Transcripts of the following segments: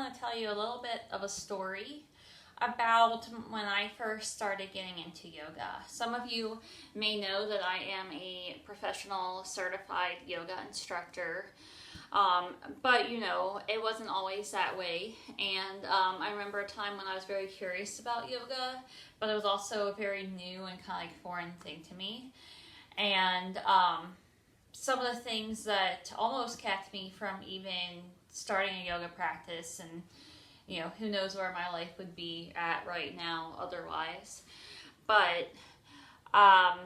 want to tell you a little bit of a story about when I first started getting into yoga. Some of you may know that I am a professional certified yoga instructor, but you know, it wasn't always that way. And I remember a time when I was very curious about yoga, but it was also a very new and kind of like foreign thing to me. And some of the things that almost kept me from even starting a yoga practice, and you know, who knows where my life would be at right now otherwise. But I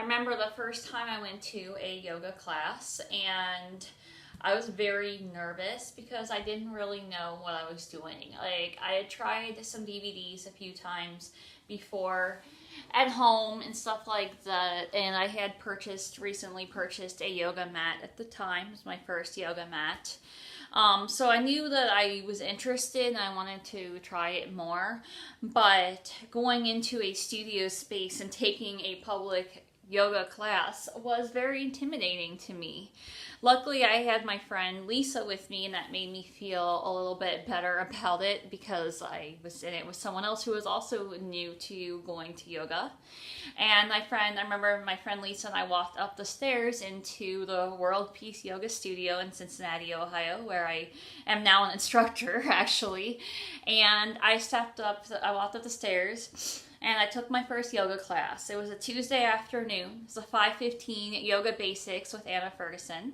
remember the first time I went to a yoga class, and I was very nervous because I didn't really know what I was doing. Like, I had tried some DVDs a few times before at home and stuff like that, and I had recently purchased a yoga mat at the time. It was my first yoga mat. So I knew that I was interested and I wanted to try it more, but going into a studio space and taking a public yoga class was very intimidating to me. Luckily, I had my friend Lisa with me, and that made me feel a little bit better about it because I was in it with someone else who was also new to going to yoga. And I remember my friend Lisa and I walked up the stairs into the World Peace Yoga Studio in Cincinnati, Ohio, where I am now an instructor, actually. And I walked up the stairs, and I took my first yoga class. It was a Tuesday afternoon. It was a 5:15 Yoga Basics with Anna Ferguson.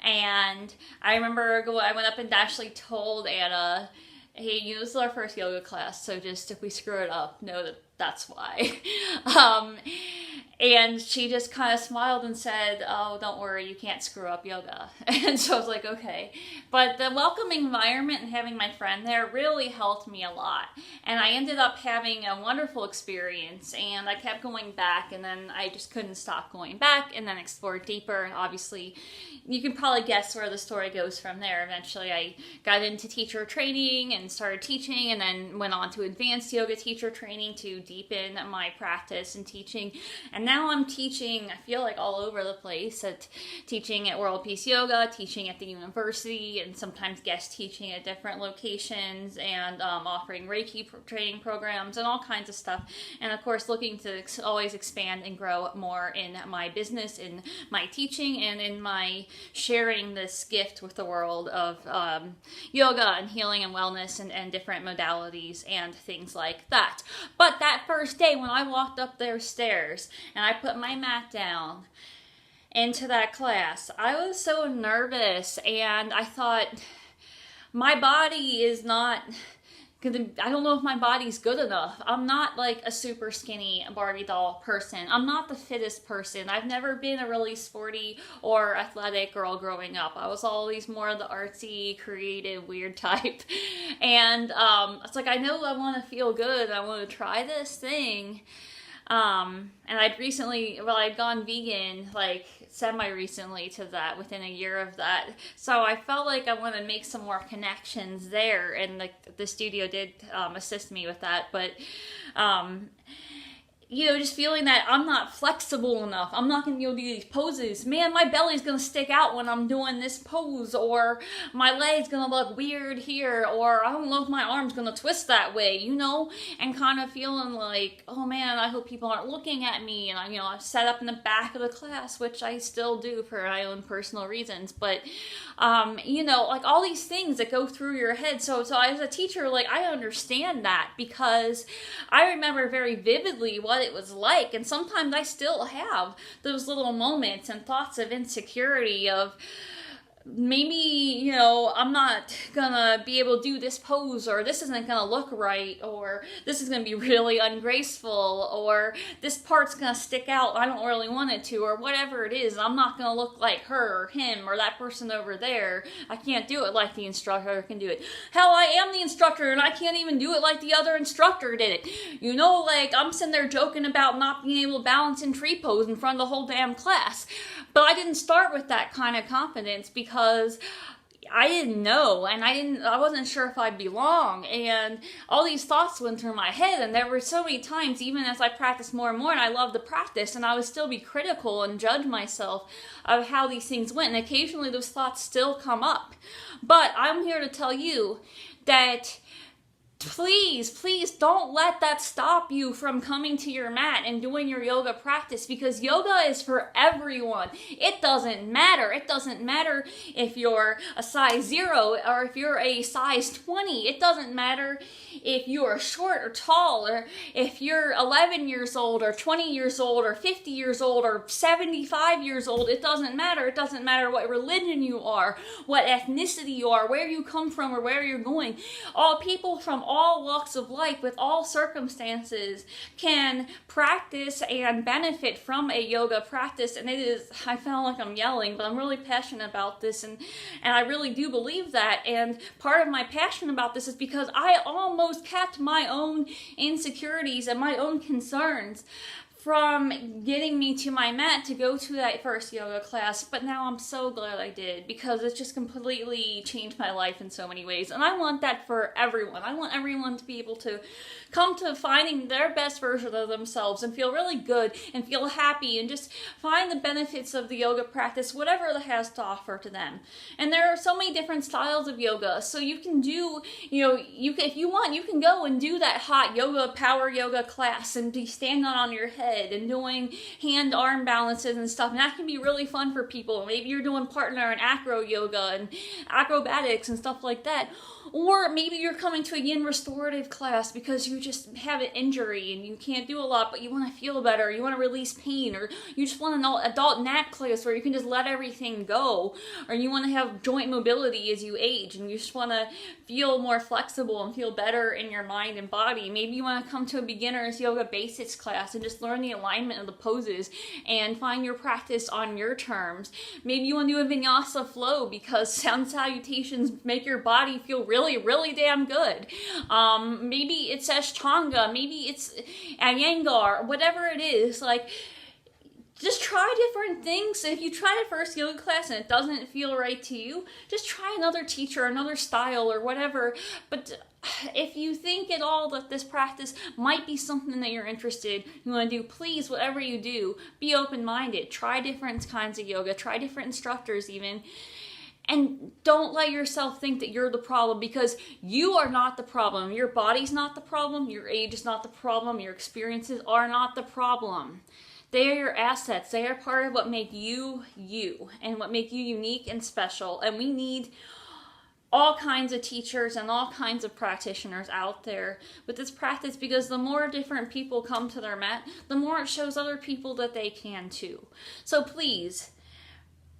And I remember I went up and actually told Anna, hey, you know, this is our first yoga class, so just if we screw it up, know that that's why. And she just kind of smiled and said, oh, don't worry, you can't screw up yoga. And so I was like, okay. But the welcoming environment and having my friend there really helped me a lot. And I ended up having a wonderful experience, and I kept going back, and then I just couldn't stop going back and then explore deeper. And obviously, you can probably guess where the story goes from there. Eventually, I got into teacher training and started teaching, and then went on to advanced yoga teacher training to deepen my practice and teaching. And now I'm teaching, I feel like all over the place, teaching at World Peace Yoga, teaching at the university, and sometimes guest teaching at different locations, and offering Reiki training programs and all kinds of stuff. And of course, looking to always expand and grow more in my business, in my teaching, and in my sharing this gift with the world of yoga and healing and wellness and different modalities and things like that. But that first day when I walked up those stairs and I put my mat down into that class, I was so nervous, and I thought, my body is not I don't know if my body's good enough. I'm not like a super skinny Barbie doll person. I'm not the fittest person. I've never been a really sporty or athletic girl growing up. I was always more the artsy, creative, weird type. And it's like, I know I want to feel good. I want to try this thing. And I'd gone vegan, like semi-recently to that, within a year of that. So I felt like I want to make some more connections there, and the studio did assist me with that. But you know, just feeling that I'm not flexible enough. I'm not going to be able to do these poses. Man, my belly's going to stick out when I'm doing this pose, or my leg's going to look weird here, or I don't know if my arm's going to twist that way, you know, and kind of feeling like, oh man, I hope people aren't looking at me. And I've set up in the back of the class, which I still do for my own personal reasons, but like all these things that go through your head. So as a teacher, like, I understand that, because I remember very vividly what it was like, and sometimes I still have those little moments and thoughts of insecurity of, maybe, I'm not gonna be able to do this pose, or this isn't gonna look right, or this is gonna be really ungraceful, or this part's gonna stick out, I don't really want it to, or whatever it is. I'm not gonna look like her or him or that person over there. I can't do it like the instructor can do it. Hell, I am the instructor, and I can't even do it like the other instructor did it. Like, I'm sitting there joking about not being able to balance in tree pose in front of the whole damn class. But I didn't start with that kind of confidence, because I didn't know, and I wasn't sure if I'd belong, and all these thoughts went through my head, and there were so many times, even as I practiced more and more, and I loved to practice, and I would still be critical and judge myself of how these things went, and occasionally those thoughts still come up. But I'm here to tell you that please don't let that stop you from coming to your mat and doing your yoga practice, because yoga is for everyone. It doesn't matter. It doesn't matter if you're a size 0 or if you're a size 20. It doesn't matter if you are short or tall, or if you're 11 years old or 20 years old or 50 years old or 75 years old. It doesn't matter. It doesn't matter what religion you are, what ethnicity you are, where you come from, or where you're going. All people from all walks of life, with all circumstances, can practice and benefit from a yoga practice. And it is, I sound like I'm yelling, but I'm really passionate about this, and I really do believe that. And part of my passion about this is because I almost kept my own insecurities and my own concerns from getting me to my mat to go to that first yoga class. But now I'm so glad I did, because it's just completely changed my life in so many ways. And I want that for everyone. I want everyone to be able to come to finding their best version of themselves and feel really good and feel happy and just find the benefits of the yoga practice, whatever it has to offer to them. And there are so many different styles of yoga, so you can do, if you want, you can go and do that hot yoga, power yoga class and be standing on your head and doing hand-arm balances and stuff, and that can be really fun for people. Maybe you're doing partner and acro yoga and acrobatics and stuff like that. Or maybe you're coming to a yin restorative class because you just have an injury and you can't do a lot, but you want to feel better, you want to release pain, or you just want an adult nap class where you can just let everything go, or you want to have joint mobility as you age and you just want to feel more flexible and feel better in your mind and body. Maybe you want to come to a beginner's yoga basics class and just learn the alignment of the poses and find your practice on your terms. Maybe you want to do a vinyasa flow because sound salutations make your body feel really damn good. Maybe it's Ashtanga, maybe it's Iyengar, whatever it is. Like, just try different things. If you try a first yoga class and it doesn't feel right to you, just try another teacher, another style, or whatever. But if you think at all that this practice might be something that you're interested, you want to do, please, whatever you do, be open-minded. Try different kinds of yoga, try different instructors even. And don't let yourself think that you're the problem, because you are not the problem. Your body's not the problem. Your age is not the problem. Your experiences are not the problem. They are your assets. They are part of what make you, you, and what make you unique and special. And we need all kinds of teachers and all kinds of practitioners out there with this practice, because the more different people come to their mat, the more it shows other people that they can too. So please,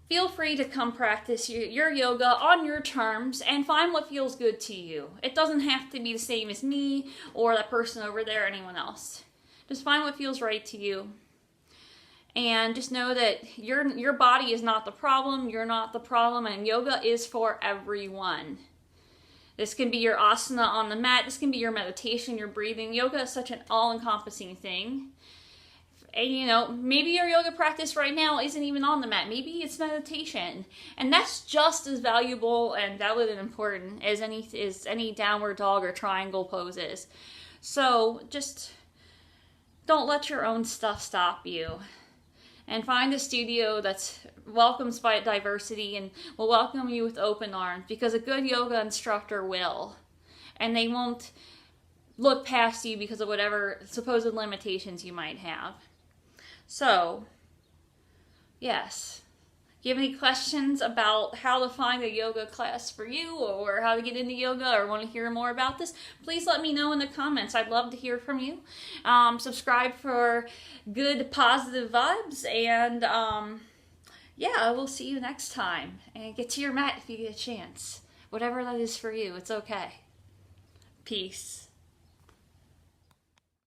feel free to come practice your yoga on your terms and find what feels good to you. It doesn't have to be the same as me or that person over there or anyone else. Just find what feels right to you. And just know that your body is not the problem, you're not the problem, and yoga is for everyone. This can be your asana on the mat, this can be your meditation, your breathing. Yoga is such an all-encompassing thing. And maybe your yoga practice right now isn't even on the mat. Maybe it's meditation. And that's just as valuable and valid and important as any downward dog or triangle poses. So just don't let your own stuff stop you. And find a studio that welcomes diversity and will welcome you with open arms, because a good yoga instructor will. And they won't look past you because of whatever supposed limitations you might have. So, yes. If you have any questions about how to find a yoga class for you, or how to get into yoga, or want to hear more about this, please let me know in the comments. I'd love to hear from you. Subscribe for good, positive vibes, and yeah, we'll see you next time. And get to your mat if you get a chance. Whatever that is for you, it's okay. Peace.